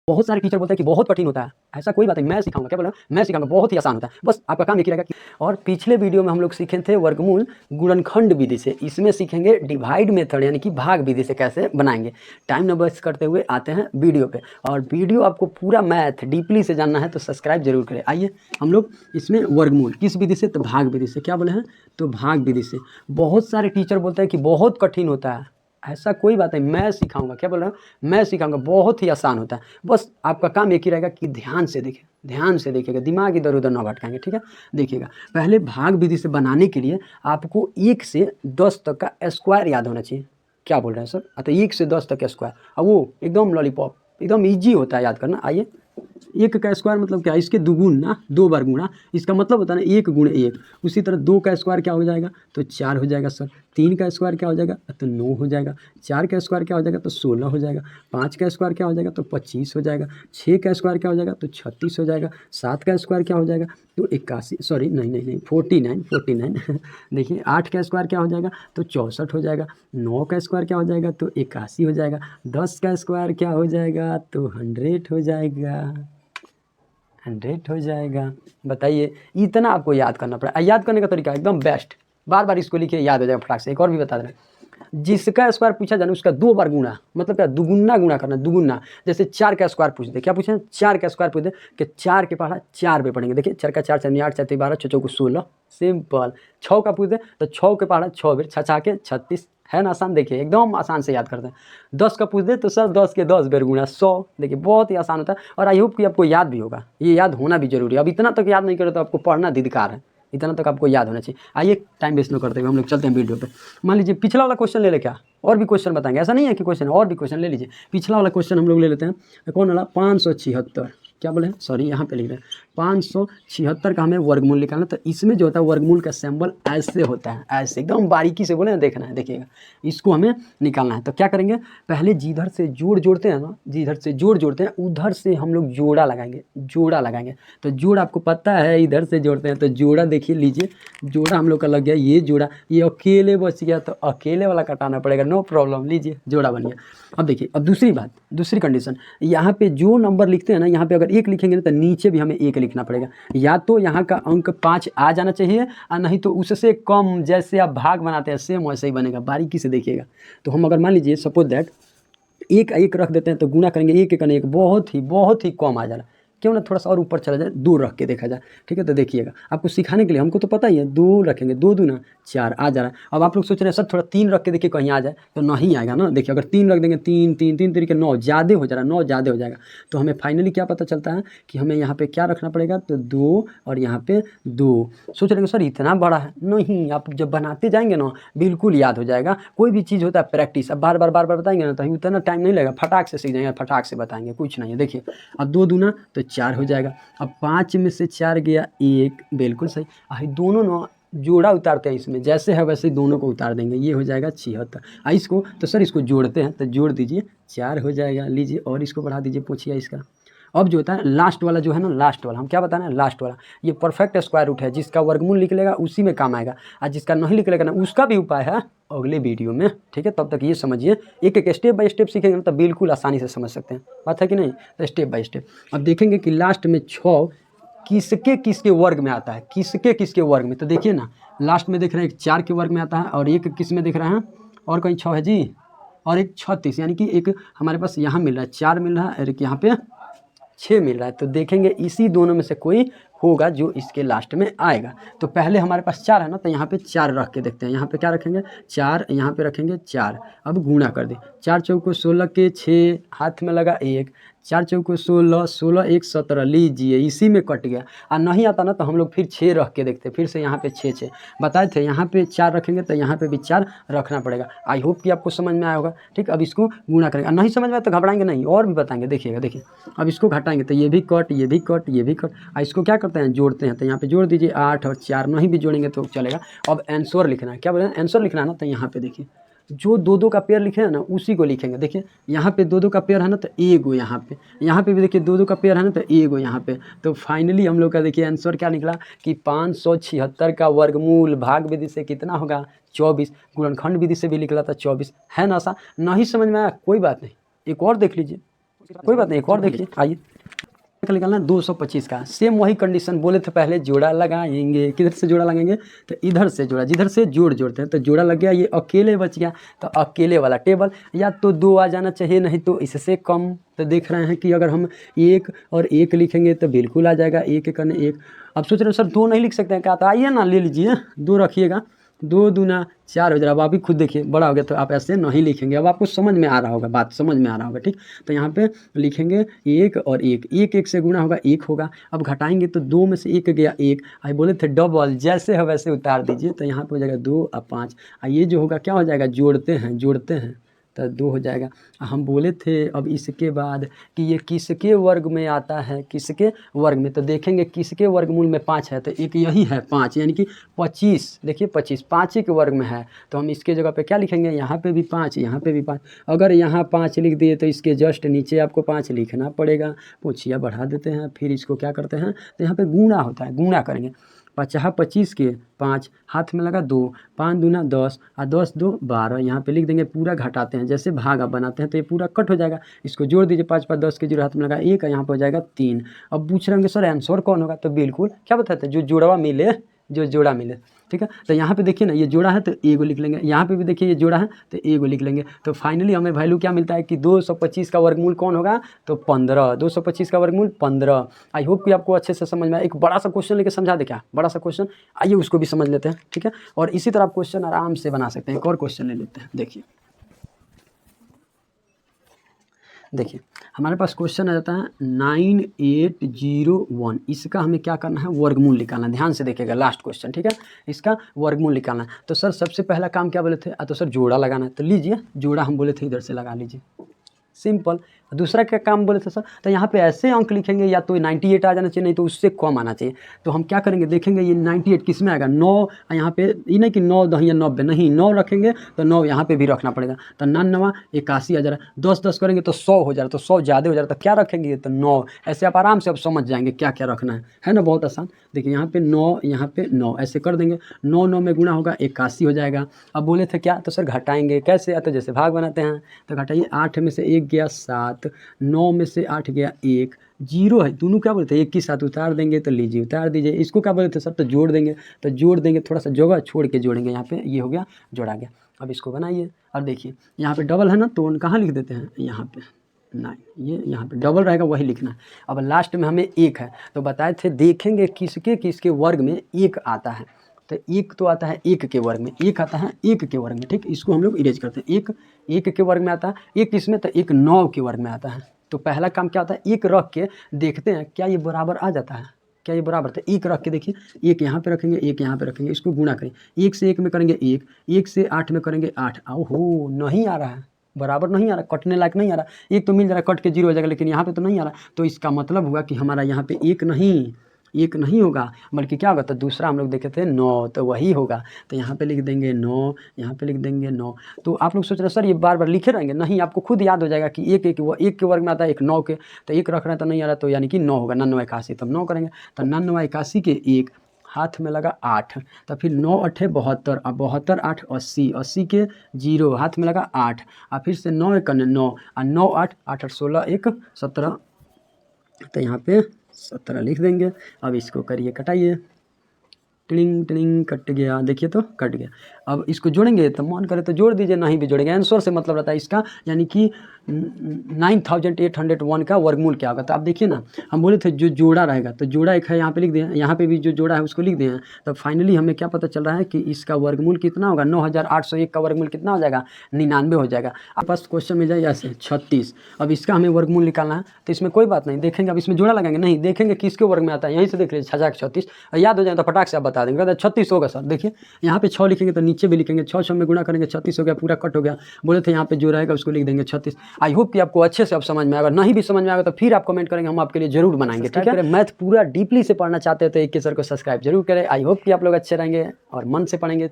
बहुत सारे टीचर बोलते हैं कि बहुत कठिन होता है, ऐसा कोई बात नहीं, मैं सिखाऊंगा। क्या बोला? मैं सिखाऊंगा, बहुत ही आसान होता है, बस आपका काम एक ही रहेगा। और पिछले वीडियो में हम लोग सीखे थे वर्गमूल गुणनखंड विधि से, इसमें सीखेंगे डिवाइड मेथड यानी कि भाग विधि से कैसे बनाएंगे। टाइम न वेस्ट करते हुए आते हैं वीडियो पे, और वीडियो आपको पूरा मैथ डीपली से जानना है तो सब्सक्राइब जरूर करें। आइए हम लोग इसमें वर्गमूल किस विधि से, तो भाग विधि से। क्या बोले हैं? तो भाग विधि से। बहुत सारे टीचर बोलते हैं कि बहुत कठिन होता है, ऐसा कोई बात नहीं, मैं सिखाऊंगा। क्या बोल रहा हूँ? मैं सिखाऊंगा, बहुत ही आसान होता है, बस आपका काम एक ही रहेगा कि ध्यान से देखें, ध्यान से देखिएगा, दिमाग इधर उधर ना भटकाएंगे, ठीक है। देखिएगा, पहले भाग विधि से बनाने के लिए आपको 1 से 10 तक का स्क्वायर याद होना चाहिए। क्या बोल रहे हैं सर? तो 1 से 10 तक का स्क्वायर, और वो एकदम लॉलीपॉप, एकदम ईजी होता है याद करना। आइए, 1 का स्क्वायर मतलब क्या? इसके दुगुन ना, 2 बार गुणा, इसका मतलब होता है ना 1 गुणे 1। उसी तरह 2 का स्क्वायर क्या हो जाएगा? तो 4 हो जाएगा सर। 3 का स्क्वायर क्या हो जाएगा? तो 9 हो जाएगा। 4 का स्क्वायर क्या हो जाएगा? तो 16 हो जाएगा। 5 का स्क्वायर क्या हो जाएगा? तो 25 हो जाएगा। 6 का स्क्वायर क्या हो जाएगा? तो 36 हो जाएगा। 7 का स्क्वायर क्या हो जाएगा? तो 81, सॉरी नहीं 49 देखिए, 8 का स्क्वायर क्या हो जाएगा? तो 64 हो जाएगा। 9 का स्क्वायर क्या हो जाएगा? तो 81 हो जाएगा। 10 का स्क्वायर क्या हो जाएगा? तो 100 हो जाएगा। 100 हो जाएगा। बताइए, इतना आपको याद करना पड़ा। याद करने का तरीका एकदम बेस्ट, बार बार इसको लिखिए, याद हो जाएगा फटाक से। एक और भी बता दें, जिसका स्क्वायर पूछा जाए उसका 2 बार गुणा, मतलब क्या? दुगुना गुणा करना, दुगुना। जैसे 4 का स्क्वायर पूछ दे, क्या पूछे? 4 का स्क्वायर पूछ दे कि 4 के पहाड़ा 4 पे पढ़ेंगे। देखिए, 4 का 4 4 8 4 12 6 को 16, सिंपल। 6 का पूछ दे तो 6 के पहाड़ा 6 बेर 6 के 36, है ना आसान। देखिए, एकदम आसान से याद करते हैं। 10 का पूछ दे तो सर 10 के 10 बेर गुणा 100। देखिए, बहुत ही आसान होता है, और आई होप कि आपको याद भी होगा। ये याद होना भी जरूरी है। अब इतना तक याद नहीं करे तो आपको पढ़ना धिक्कार है, इतना तक आपको याद होना चाहिए। आइए, टाइम वेस्ट न करते हुए हम लोग चलते हैं वीडियो पे। मान लीजिए पिछला वाला क्वेश्चन ले ले, क्या और भी क्वेश्चन बताएंगे, ऐसा नहीं है कि क्वेश्चन, और भी क्वेश्चन ले लीजिए। पिछला वाला क्वेश्चन हम लोग ले लेते हैं, कौन वाला? 576। क्या बोले? सॉरी, यहाँ पे लिख रहे हैं 576 का हमें वर्गमूल निकालना। तो इसमें जो होता है वर्गमूल का सिंबल ऐसे होता है, ऐसे एकदम बारीकी से बोले ना, देखना है, देखिएगा, इसको हमें निकालना है। तो क्या करेंगे? पहले जिधर से जोड़ते हैं ना, जिधर से जोड़ते हैं उधर से हम लोग जोड़ा लगाएंगे, जोड़ा लगाएंगे। तो जोड़ आपको पता है, इधर से जोड़ते हैं तो जोड़ा देखिए, लीजिए, जोड़ा हम लोग का लग गया। ये जोड़ा, ये अकेले बच गया तो अकेले वाला कटाना पड़ेगा, नो प्रॉब्लम। लीजिए, जोड़ा बन गया। अब देखिए, अब दूसरी बात, दूसरी कंडीशन, यहाँ पे जो नंबर लिखते हैं ना, यहाँ पे अगर 1 लिखेंगे ना तो नीचे भी हमें 1 लिखना पड़ेगा। या तो यहाँ का अंक 5 आ जाना चाहिए, और नहीं तो उससे कम। जैसे आप भाग बनाते हैं सेम वैसे ही बनेगा, बारीकी से देखिएगा। तो हम अगर मान लीजिए सपोज दैट 1 1 रख देते हैं तो गुना करेंगे 1 1 1, बहुत ही कम आ जा रहा है। क्यों ना थोड़ा सा और ऊपर चला जाए, 2 रख के देखा जाए, ठीक है। तो देखिएगा, आपको सिखाने के लिए, हमको तो पता ही है, 2 रखेंगे, 2 दूना 4 आ जा रहा है। अब आप लोग सोच रहे हैं सर थोड़ा 3 रख के देखिए कहीं आ जाए, तो नहीं आएगा ना। देखिए, अगर 3 रख देंगे, 3 3 3 तरीके 9 ज़्यादा हो जा रहा है, 9 ज़्यादा हो जाएगा। तो हमें फाइनली क्या पता चलता है कि हमें यहाँ पे क्या रखना पड़ेगा? तो 2, और यहाँ पे 2। सोच रहे हैं सर इतना बड़ा है, नहीं, आप जब बनाते जाएंगे ना बिल्कुल याद हो जाएगा। कोई भी चीज़ होता है प्रैक्टिस, अब बार बार बताएंगे ना तो उतना टाइम नहीं लगेगा, फटाक से सीख जाएंगे, फटाक से बताएंगे, कुछ नहीं है। देखिए, अब 2 दूना तो 4 हो जाएगा। अब 5 में से 4 गया 1, बिल्कुल सही। दोनों ना जोड़ा उतारते हैं इसमें, जैसे है वैसे ही दोनों को उतार देंगे, ये हो जाएगा 76। इसको तो सर इसको जोड़ते हैं, तो जोड़ दीजिए, 4 हो जाएगा। लीजिए, और इसको बढ़ा दीजिए, पूछिए इसका। अब जो होता है लास्ट वाला, जो है ना लास्ट वाला, हम क्या बताना है? लास्ट वाला, ये परफेक्ट स्क्वायर रूट है। जिसका वर्गमूल निकलेगा उसी में काम आएगा, और जिसका नहीं निकलेगा ना उसका भी उपाय है अगले वीडियो में, ठीक है। तब तक ये समझिए, एक एक स्टेप बाय स्टेप सीखेंगे तो बिल्कुल आसानी से समझ सकते हैं, बात है कि नहीं। तो स्टेप बाय स्टेप अब देखेंगे कि लास्ट में 6 किसके किसके वर्ग में आता है, किसके किसके वर्ग में। तो देखिए ना, लास्ट में देख रहे हैं एक 4 के वर्ग में आता है, और एक किस में देख रहे हैं, और कहीं 6 है जी, और एक 36, यानी कि एक हमारे पास यहाँ मिल रहा है 4 मिल रहा है, और एक यहाँ पे 6 मिल रहा है। तो देखेंगे इसी दोनों में से कोई होगा जो इसके लास्ट में आएगा। तो पहले हमारे पास 4 है ना, तो यहाँ पे 4 रख के देखते हैं। यहाँ पे क्या रखेंगे? 4, यहाँ पे रखेंगे 4। अब गुणा कर दे, 4 चौको 16 के 6, हाथ में लगा 1, 4 चौको 16, 16 1 17। लीजिए, इसी में कट गया। और नहीं आता ना तो हम लोग फिर 6 रख के देखते हैं, फिर से यहाँ पे 6 बताए थे। यहाँ पे 4 रखेंगे तो यहाँ पे भी 4 रखना पड़ेगा। आई होप कि आपको समझ में आया होगा, ठीक। अब इसको गुणा करेंगे, नहीं समझ में आया तो घबराएंगे नहीं, और भी बताएंगे, देखिएगा। देखिए, अब इसको घटाएंगे तो ये भी कट, ये भी कट, ये भी कट। इसको क्या करते हैं? जोड़ते हैं। तो यहाँ पे जोड़ दीजिए, 8 और 4, नहीं भी जोड़ेंगे तो चलेगा। अब आंसर लिखना है, क्या बोले? आंसर लिखना है ना, तो यहाँ पे देखिए, जो 2 का पेयर लिखे हैं ना उसी को लिखेंगे। देखिए, यहाँ पे 2 का पेयर है ना, तो एगो यहाँ पे भी देखिए 2 का पेयर है ना, तो एगो यहाँ पे। तो फाइनली हम लोग का देखिए आंसर क्या निकला कि 576 का वर्गमूल भाग विधि से कितना होगा? 24। गुणनखंड विधि से भी निकला था 24, है ना। सा नहीं समझ में आया कोई बात नहीं, एक और देख लीजिए। कोई बात नहीं, एक और देखिए, आइए निकालना 225 का सेम वही कंडीशन बोले थे पहले, जोड़ा लगाएंगे, किधर से जोड़ा लगाएंगे तो इधर से जोड़ा, जिधर से जोड़ते हैं तो जोड़ा लग गया, ये अकेले बच गया तो अकेले वाला टेबल या तो 2 आ जाना चाहिए, नहीं तो इससे कम। तो देख रहे हैं कि अगर हम 1 और 1 लिखेंगे तो बिल्कुल आ जाएगा, 1 1 1। अब सोच रहे हो सर 2 नहीं लिख सकते हैं क्या, तो आइए ना ले लीजिए, 2 रखिएगा, 2 दूना 4 हो जाएगा। अब आप ही खुद देखिए, बड़ा हो गया तो आप ऐसे नहीं लिखेंगे, अब आपको समझ में आ रहा होगा, बात समझ में आ रहा होगा, ठीक। तो यहाँ पे लिखेंगे 1 और 1, 1 1 से गुणा होगा 1 होगा। अब घटाएंगे तो 2 में से 1 गया 1, आई बोले थे डबल, जैसे है वैसे उतार दीजिए, तो यहाँ पे हो जाएगा 2 और 5। ये जो होगा क्या हो जाएगा, जोड़ते हैं तो 2 हो जाएगा। हम बोले थे अब इसके बाद कि ये किसके वर्ग में आता है, किसके वर्ग में, तो देखेंगे किसके वर्गमूल में 5 है, तो एक यही है 5, यानी कि 25। देखिए 25 5 ही के वर्ग में है, तो हम इसके जगह पे क्या लिखेंगे, यहाँ पे भी 5, यहाँ पे भी 5। अगर यहाँ 5 लिख दिए तो इसके जस्ट नीचे आपको 5 लिखना पड़ेगा। पूछिया बढ़ा देते हैं, फिर इसको क्या करते हैं, तो यहाँ पे गुणा होता है, गुणा करेंगे। 50 25 के 5 हाथ में लगा 2, 5 दूना 10 और 10 2 12। यहाँ पे लिख देंगे, पूरा घटाते हैं, जैसे भाग आप बनाते हैं तो ये पूरा कट हो जाएगा। इसको जोड़ दीजिए, 5 5 10 के 0 हाथ में लगा 1, यहाँ पे हो जाएगा 3। अब पूछ रहे होंगे सर आंसर कौन होगा, तो बिल्कुल क्या बताते हैं, जो जोड़वा मिले, जो जोड़ा मिले, ठीक है। तो यहाँ पे देखिए ना, ये जोड़ा है तो एगो लिख लेंगे, यहाँ पे भी देखिए ये जोड़ा है तो एगो लिख लेंगे। तो फाइनली हमें वैल्यू क्या मिलता है कि 225 का वर्गमूल कौन होगा, तो 15। 225 का वर्गमूल 15। आई होप कि आपको अच्छे से समझ में आया। एक बड़ा सा क्वेश्चन लेके समझा दे क्या, बड़ा सा क्वेश्चन, आइए उसको भी समझ लेते हैं, ठीक है। और इसी तरह आप क्वेश्चन आराम से बना सकते हैं। एक और क्वेश्चन ले लेते हैं, देखिए हमारे पास क्वेश्चन आ जाता है 9801। इसका हमें क्या करना है, वर्गमूल निकालना है। ध्यान से देखिएगा लास्ट क्वेश्चन, ठीक है। इसका वर्गमूल निकालना है। तो सर सबसे पहला काम क्या बोले थे, तो सर जोड़ा लगाना है, तो लीजिए जोड़ा हम बोले थे इधर से लगा लीजिए, सिंपल। दूसरा क्या काम बोले थे सर, तो यहाँ पे ऐसे अंक लिखेंगे, या तो 98 आ जाना चाहिए, नहीं तो उससे कम आना चाहिए। तो हम क्या करेंगे, देखेंगे ये 98 किस में आएगा, 9 यहाँ पे, ये नहीं कि 9 10 या 90 नहीं, 9 रखेंगे तो 9 यहाँ पे भी रखना पड़ेगा। तो 99 81 आ जा रहा है, 10 10 करेंगे तो 100 हो जा रहा है, तो 100 ज़्यादा हो जा रहा है, तो क्या रखेंगे, तो 9। ऐसे आप आराम से अब समझ जाएंगे क्या क्या रखना है ना, बहुत आसान। देखिए यहाँ पे 9, यहाँ पे 9, ऐसे कर देंगे, 9 9 में गुणा होगा 81 हो जाएगा। अब बोले थे क्या, तो सर घटाएंगे कैसे, तो जैसे भाग बनाते हैं, तो घटाइए, 8 में से 1 गया 7, 9 में से 8 गया 1, 0 है, दोनों क्या बोलते हैं एक के साथ उतार देंगे, तो लीजिए उतार दीजिए। इसको क्या बोलते हैं सर, तो जोड़ देंगे, तो जोड़ देंगे, थोड़ा सा जगह छोड़ के जोड़ेंगे, यहाँ पे ये हो गया, जोड़ा गया। अब इसको बनाइए, अब देखिए यहाँ पे डबल है ना, तो कहाँ लिख देते हैं, यहाँ पे 9, ये यहाँ पे डबल रहेगा वही लिखना है। अब लास्ट में हमें 1 है, तो बताए थे देखेंगे किसके किसके वर्ग में 1 आता है, तो 1 तो आता है 1 के वर्ग में, 1 आता है 1 के वर्ग में, ठीक। इसको हम लोग इरेज करते हैं, 1 1 के वर्ग में आता है, 1 किसमें, तो 1 9 के वर्ग में आता है। तो पहला काम क्या होता है, 1 रख के देखते हैं क्या ये बराबर आ जाता है, क्या ये बराबर, तो 1 रख के देखिए, 1 यहाँ पे रखेंगे, 1 यहाँ पे रखेंगे, इसको गुणा करें, 1 से 1 में करेंगे 1, 1 से 8 में करेंगे 8। ओहो नहीं आ रहा है, बराबर नहीं आ रहा, कटने लायक नहीं आ रहा। 1 तो मिल जा रहा है, कट के 0 हो जाएगा, लेकिन यहाँ पे तो नहीं आ रहा। तो इसका मतलब हुआ कि हमारा यहाँ पे 1 नहीं होगा, बल्कि क्या होगा, तो दूसरा हम लोग देखे थे 9, तो वही होगा। तो यहाँ पे लिख देंगे 9, यहाँ पे लिख देंगे 9। तो आप लोग सोच रहे सर ये बार बार लिखे रहेंगे, नहीं, आपको खुद याद हो जाएगा कि 1 के वर्ग में आता है, 1 9 के, तो 1 रख रहे हैं तो नहीं आ रहा, तो यानी कि 9 होगा, 99 81, तब 9 करेंगे, तो 99 81 के 1 हाथ में लगा 8, तो फिर 9 8 72, अब 72 8 80, 80 के 0 हाथ में लगा 8, और फिर से 9 1 9, और 9 8 8 8 16 1 17, तो यहाँ पे 17 लिख देंगे। अब इसको करिए, कटाइए, टिंग टिंग कट गया, देखिए तो कट गया। अब इसको जोड़ेंगे, तो मन करे तो जोड़ दीजिए, नहीं भी जोड़ेंगे, आंसर से मतलब रहता है इसका, यानी कि 9801 का वर्गमूल क्या होगा। तो आप देखिए ना, हम बोले थे जो जोड़ा रहेगा, तो जोड़ा एक है, यहाँ पे लिख दिए, यहाँ पे भी जो जोड़ा है उसको लिख दिए हैं। तो फाइनली हमें क्या पता चल रहा है कि इसका वर्गमूल कितना होगा, 9801 का वर्गमूल कितना हो जाएगा, 99 हो जाएगा। आप पास क्वेश्चन मिल जाए ऐसे 36। अब इसका हमें वर्गमूल निकालना है, तो इसमें कोई बात नहीं, देखेंगे अब इसमें जोड़ा लगाएंगे, नहीं देखेंगे किसके वर्ग में आता है, यहीं से देख लीजिए 6636, याद हो जाए तो फटाक से आप बता देंगे, 36 होगा सर। देखिए यहाँ पे 6 लिखेंगे तो नीचे भी लिखेंगे, 6 6 में गुणा करेंगे, 36 हो गया, पूरा कट हो गया। बोले थे यहाँ पे जो रहेगा उसको लिख देंगे 36। आई होप कि आपको अच्छे से अब समझ में आएगा, नहीं भी समझ में आएगा तो फिर आप कमेंट करेंगे, हम आपके लिए जरूर बनाएंगे, ठीक है। मैथ पूरा डीपली से पढ़ना चाहते हैं तो एक के सर को सब्सक्राइब जरूर करें। आई होप कि आप लोग अच्छे रहेंगे और मन से पढ़ेंगे।